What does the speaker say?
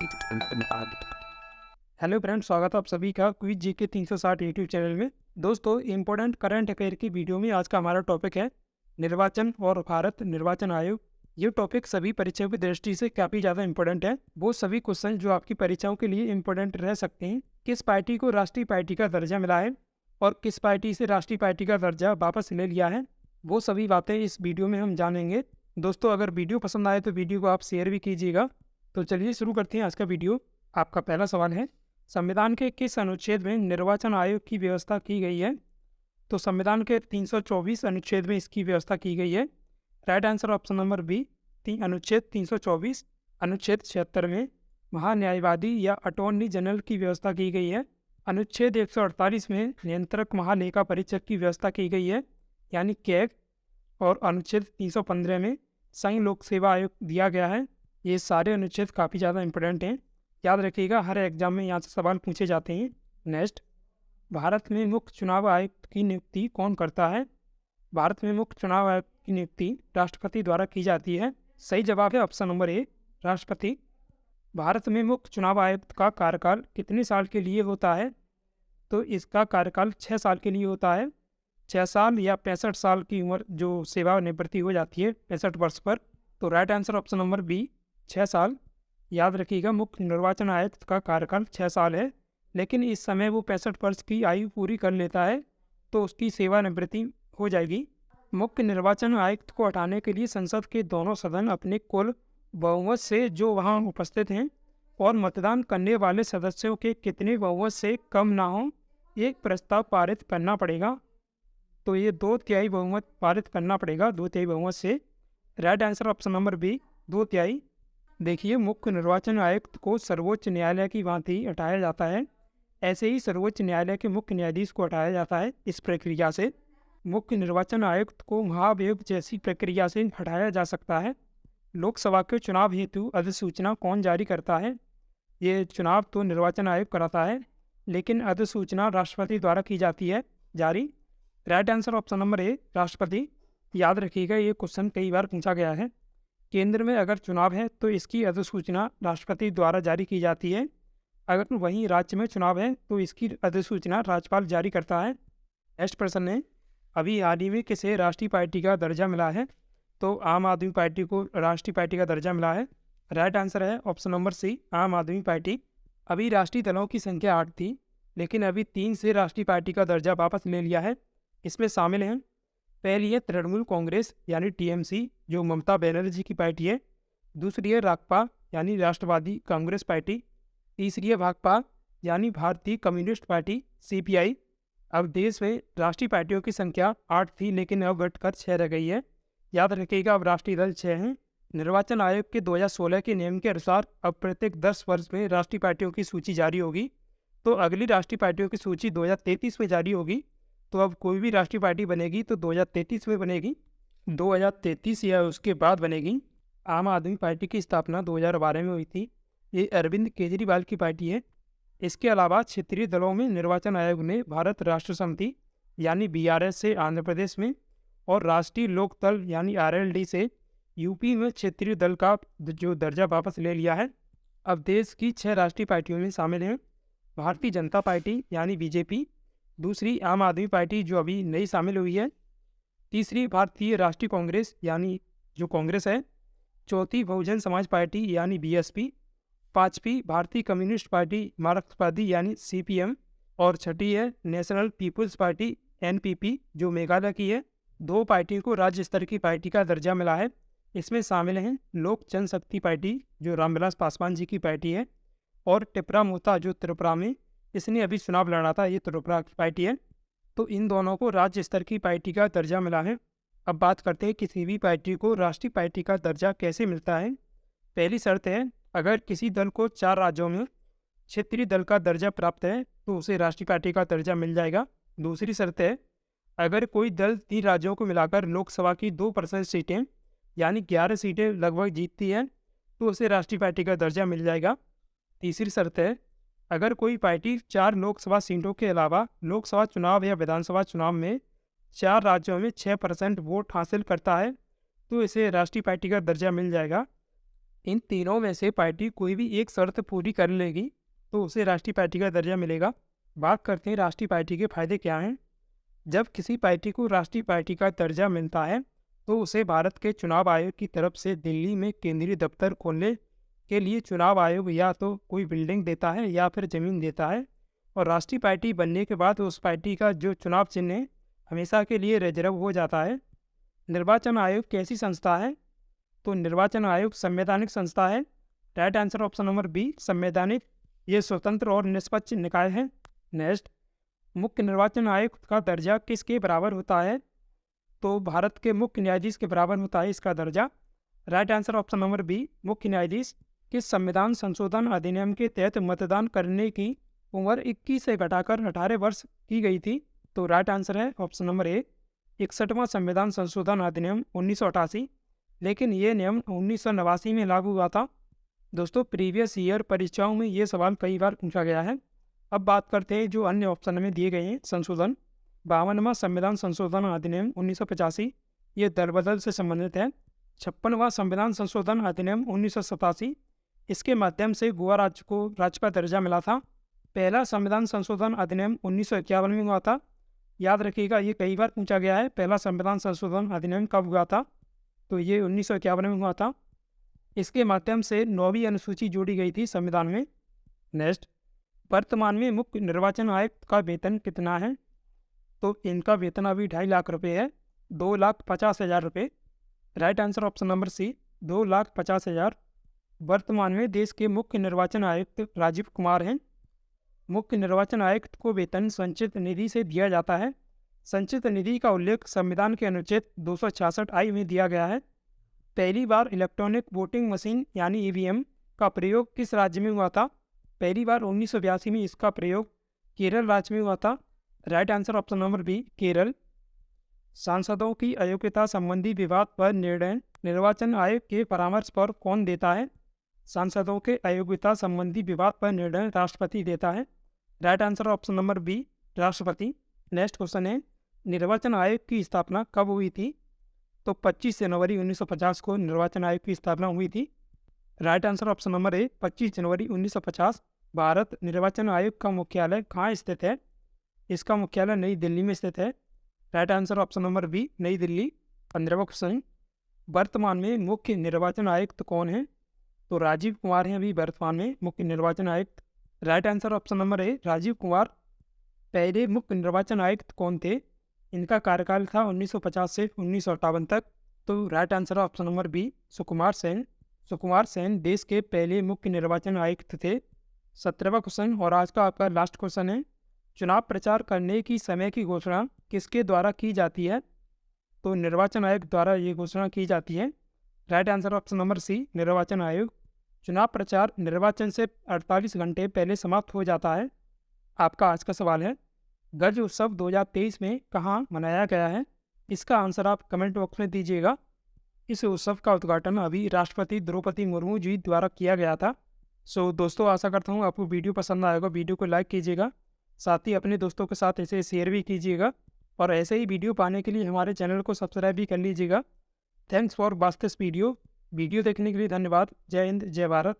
Hello friends, स्वागत है आप सभी का क्विज जीके 360 यूट्यूब चैनल में। दोस्तों, इम्पोर्टेंट करंट अफेयर की वीडियो में आज का हमारा टॉपिक है निर्वाचन और भारत निर्वाचन आयोग। ये टॉपिक सभी परीक्षाओं की दृष्टि से काफ़ी ज़्यादा इंपॉर्टेंट है। वो सभी क्वेश्चन जो आपकी परीक्षाओं के लिए इंपॉर्टेंट रह सकते हैं। किस पार्टी को राष्ट्रीय पार्टी का दर्जा मिला है और किस पार्टी से राष्ट्रीय पार्टी का दर्जा वापस ले लिया है, वो सभी बातें इस वीडियो में हम जानेंगे। दोस्तों, अगर वीडियो पसंद आए तो वीडियो को आप शेयर भी कीजिएगा। तो चलिए शुरू करते हैं आज का वीडियो। आपका पहला सवाल है, संविधान के किस अनुच्छेद में निर्वाचन आयोग की व्यवस्था की गई है? तो संविधान के 324 अनुच्छेद में इसकी व्यवस्था की गई है। Right answer option number B, अनुच्छेद 324। अनुच्छेद 76 में महान्यायवादी या अटॉर्नी जनरल की व्यवस्था की गई है। अनुच्छेद 148 में नियंत्रक महालेखा परीक्षक की व्यवस्था की गई है, यानी कैग। और अनुच्छेद 315 में संघ लोक सेवा आयोग दिया गया है। ये सारे अनुच्छेद काफ़ी ज़्यादा इंपॉर्टेंट हैं, याद रखिएगा, हर एग्जाम में यहाँ से सवाल पूछे जाते हैं। नेक्स्ट, भारत में मुख्य चुनाव आयुक्त की नियुक्ति कौन करता है? भारत में मुख्य चुनाव आयुक्त की नियुक्ति राष्ट्रपति द्वारा की जाती है। सही जवाब है ऑप्शन नंबर ए, राष्ट्रपति। भारत में मुख्य चुनाव आयुक्त का कार्यकाल कितने साल के लिए होता है? तो इसका कार्यकाल 6 साल के लिए होता है। 6 साल या 65 साल की उम्र जो सेवानिवृत्ति हो जाती है 65 वर्ष पर। तो right answer option number B, 6 साल। याद रखिएगा, मुख्य निर्वाचन आयुक्त का कार्यकाल 6 साल है, लेकिन इस समय वो 65 वर्ष की आयु पूरी कर लेता है तो उसकी सेवानिवृत्ति हो जाएगी। मुख्य निर्वाचन आयुक्त को हटाने के लिए संसद के दोनों सदन अपने कुल बहुमत से जो वहाँ उपस्थित हैं और मतदान करने वाले सदस्यों के कितने बहुमत से कम ना हो, एक प्रस्ताव पारित करना पड़ेगा। तो ये 2/3 बहुमत पारित करना पड़ेगा, 2/3 बहुमत से। Right answer option number B, 2/3। देखिए, मुख्य निर्वाचन आयुक्त को सर्वोच्च न्यायालय की भांति हटाया जाता है, ऐसे ही सर्वोच्च न्यायालय के मुख्य न्यायाधीश को हटाया जाता है। इस प्रक्रिया से मुख्य निर्वाचन आयुक्त को महाभियोग जैसी प्रक्रिया से हटाया जा सकता है। लोकसभा के चुनाव हेतु अधिसूचना कौन जारी करता है? ये चुनाव तो निर्वाचन आयोग कराता है, लेकिन अधिसूचना राष्ट्रपति द्वारा की जाती है जारी। राइट आंसर ऑप्शन नंबर ए, राष्ट्रपति। याद रखिएगा, ये क्वेश्चन कई बार पूछा गया है। केंद्र में अगर चुनाव है तो इसकी अधिसूचना राष्ट्रपति द्वारा जारी की जाती है। अगर वहीं राज्य में चुनाव है तो इसकी अधिसूचना राज्यपाल जारी करता है। नेक्स्ट प्रश्न है, अभी हाल ही में किसे राष्ट्रीय पार्टी का दर्जा मिला है? तो आम आदमी पार्टी को राष्ट्रीय पार्टी का दर्जा मिला है। राइट आंसर है ऑप्शन नंबर सी, आम आदमी पार्टी। अभी राष्ट्रीय दलों की संख्या 8 थी, लेकिन अभी 3 से राष्ट्रीय पार्टी का दर्जा वापस ले लिया है। इसमें शामिल हैं, पहली है तृणमूल कांग्रेस यानी टीएमसी, जो ममता बनर्जी की पार्टी है। दूसरी है राकपा यानी राष्ट्रवादी कांग्रेस पार्टी। तीसरी है भाकपा यानी भारतीय कम्युनिस्ट पार्टी सीपीआई। अब देश में राष्ट्रीय पार्टियों की संख्या 8 थी, लेकिन अब घटकर 6 रह गई है। याद रखिएगा, अब राष्ट्रीय दल 6 हैं। निर्वाचन आयोग के 2016 के नियम के अनुसार अब प्रत्येक 10 वर्ष में राष्ट्रीय पार्टियों की सूची जारी होगी। तो अगली राष्ट्रीय पार्टियों की सूची 2033 में जारी होगी। तो अब कोई भी राष्ट्रीय पार्टी बनेगी तो 2033 में बनेगी, 2033 या उसके बाद बनेगी। आम आदमी पार्टी की स्थापना 2012 में हुई थी। ये अरविंद केजरीवाल की पार्टी है। इसके अलावा क्षेत्रीय दलों में निर्वाचन आयोग ने भारत राष्ट्र समिति यानी बीआरएस से आंध्र प्रदेश में और राष्ट्रीय लोक दल यानी आरएलडी से यूपी में क्षेत्रीय दल का जो दर्जा वापस ले लिया है। अब देश की 6 राष्ट्रीय पार्टियों में शामिल हैं, भारतीय जनता पार्टी यानी बीजेपी। दूसरी आम आदमी पार्टी जो अभी नई शामिल हुई है। तीसरी भारतीय राष्ट्रीय कांग्रेस यानी जो कांग्रेस है। चौथी बहुजन समाज पार्टी यानी बीएसपी। पांचवी भारतीय कम्युनिस्ट पार्टी मार्क्सवादी यानी सीपीएम। और छठी है नेशनल पीपुल्स पार्टी एनपीपी, जो मेघालय की है। 2 पार्टियों को राज्य स्तर की पार्टी का दर्जा मिला है। इसमें शामिल हैं लोक जनशक्ति पार्टी, जो रामविलास पासवान जी की पार्टी है, और टिपरा मोता, जो त्रिपुरा में इसने अभी चुनाव लड़ा था, ये त्रिपुरा की पार्टी है। तो इन दोनों को राज्य स्तर की पार्टी का दर्जा मिला है। अब बात करते हैं किसी भी पार्टी को राष्ट्रीय पार्टी का दर्जा कैसे मिलता है। पहली शर्त है, अगर किसी दल को 4 राज्यों में क्षेत्रीय दल का दर्जा प्राप्त है तो उसे राष्ट्रीय पार्टी का दर्जा मिल जाएगा। दूसरी शर्त है, अगर कोई दल 3 राज्यों को मिलाकर लोकसभा की 2% सीटें यानी 11 सीटें लगभग जीतती है तो उसे राष्ट्रीय पार्टी का दर्जा मिल जाएगा। तीसरी शर्त है, अगर कोई पार्टी 4 लोकसभा सीटों के अलावा लोकसभा चुनाव या विधानसभा चुनाव में 4 राज्यों में 6% वोट हासिल करता है तो इसे राष्ट्रीय पार्टी का दर्जा मिल जाएगा। इन तीनों में से पार्टी कोई भी एक शर्त पूरी कर लेगी तो उसे राष्ट्रीय पार्टी का दर्जा मिलेगा। बात करते हैं राष्ट्रीय पार्टी के फायदे क्या हैं। जब किसी पार्टी को राष्ट्रीय पार्टी का दर्जा मिलता है तो उसे भारत के चुनाव आयोग की तरफ से दिल्ली में केंद्रीय दफ्तर खोलने के लिए चुनाव आयोग या तो कोई बिल्डिंग देता है या फिर ज़मीन देता है। और राष्ट्रीय पार्टी बनने के बाद उस पार्टी का जो चुनाव चिन्ह है हमेशा के लिए रिजर्व हो जाता है। निर्वाचन आयोग कैसी संस्था है? तो निर्वाचन आयोग संवैधानिक संस्था है। Right answer option number B संवैधानिक। ये स्वतंत्र और निष्पक्ष निकाय है। नेक्स्ट, मुख्य निर्वाचन आयुक्त का दर्जा किसके बराबर होता है? तो भारत के मुख्य न्यायाधीश के बराबर होता है इसका दर्जा। Right answer option number B मुख्य न्यायाधीश। किस संविधान संशोधन अधिनियम के तहत मतदान करने की उम्र 21 से घटाकर 18 वर्ष की गई थी? तो राइट आंसर है ऑप्शन नंबर ए 61वां संविधान संशोधन अधिनियम 1988। लेकिन ये नियम 1989 में लागू हुआ था। दोस्तों, प्रीवियस ईयर परीक्षाओं में ये सवाल कई बार पूछा गया है। अब बात करते हैं जो अन्य ऑप्शन में दिए गए हैं संशोधन। 52वां संविधान संशोधन अधिनियम 1985, ये दरबदल से संबंधित है। 56वां संविधान संशोधन अधिनियम 1987, इसके माध्यम से गोवा राज्य को राज्य का दर्जा मिला था। पहला संविधान संशोधन अधिनियम 1951 में हुआ था। याद रखिएगा, ये कई बार पूछा गया है पहला संविधान संशोधन अधिनियम कब हुआ था। तो ये 1951 में हुआ था। इसके माध्यम से 9वीं अनुसूची जोड़ी गई थी संविधान में। नेक्स्ट, वर्तमान में मुख्य निर्वाचन आयुक्त का वेतन कितना है? तो इनका वेतन अभी 2.5 लाख रुपये है, 2,50,000 रुपये। Right answer option number C 2,50,000। वर्तमान में देश के मुख्य निर्वाचन आयुक्त राजीव कुमार हैं। मुख्य निर्वाचन आयुक्त को वेतन संचित निधि से दिया जाता है। संचित निधि का उल्लेख संविधान के अनुच्छेद 266 में दिया गया है। पहली बार इलेक्ट्रॉनिक वोटिंग मशीन यानी ईवीएम का प्रयोग किस राज्य में हुआ था? पहली बार 1982 में इसका प्रयोग केरल राज्य में हुआ था। Right answer option number B Kerala. सांसदों की अयोग्यता संबंधी विवाद पर निर्णय निर्वाचन आयोग के परामर्श पर कौन देता है? सांसदों के अयोग्यता संबंधी विवाद पर निर्णय राष्ट्रपति देता है। Right answer option number B राष्ट्रपति। नेक्स्ट क्वेश्चन है, निर्वाचन आयोग की स्थापना कब हुई थी? तो 25 जनवरी 1950 को निर्वाचन आयोग की स्थापना हुई थी। राइट आंसर ऑप्शन नंबर ए 25 जनवरी 1950। भारत निर्वाचन आयोग का मुख्यालय कहाँ स्थित है? इसका मुख्यालय नई दिल्ली में स्थित है। Right answer option number B New Delhi. 15वां question, वर्तमान में मुख्य निर्वाचन आयुक्त कौन है? तो राजीव कुमार हैं अभी वर्तमान में मुख्य निर्वाचन आयुक्त। Right answer option number A Rajiv Kumar. पहले मुख्य निर्वाचन आयुक्त कौन थे? इनका कार्यकाल था 1950 से 1958 तक। तो right answer option number B Sukumar Sen. Sukumar Sen देश के पहले मुख्य निर्वाचन आयुक्त थे। 17वां क्वेश्चन और आज का आपका लास्ट क्वेश्चन है, चुनाव प्रचार करने की समय की घोषणा किसके द्वारा की जाती है? तो निर्वाचन आयोग द्वारा ये घोषणा की जाती है। Right answer option number C निर्वाचन आयोग। चुनाव प्रचार निर्वाचन से 48 घंटे पहले समाप्त हो जाता है। आपका आज का सवाल है, गज उत्सव 2023 में कहाँ मनाया गया है? इसका आंसर आप कमेंट बॉक्स में दीजिएगा। इस उत्सव का उद्घाटन अभी राष्ट्रपति द्रौपदी मुर्मू जी द्वारा किया गया था। सो दोस्तों, आशा करता हूँ आपको वीडियो पसंद आएगा। वीडियो को लाइक कीजिएगा, साथ ही अपने दोस्तों के साथ ऐसे शेयर भी कीजिएगा और ऐसे ही वीडियो पाने के लिए हमारे चैनल को सब्सक्राइब भी कर लीजिएगा। Thanks for watch this video देखने के लिए धन्यवाद। जय हिंद, जय भारत।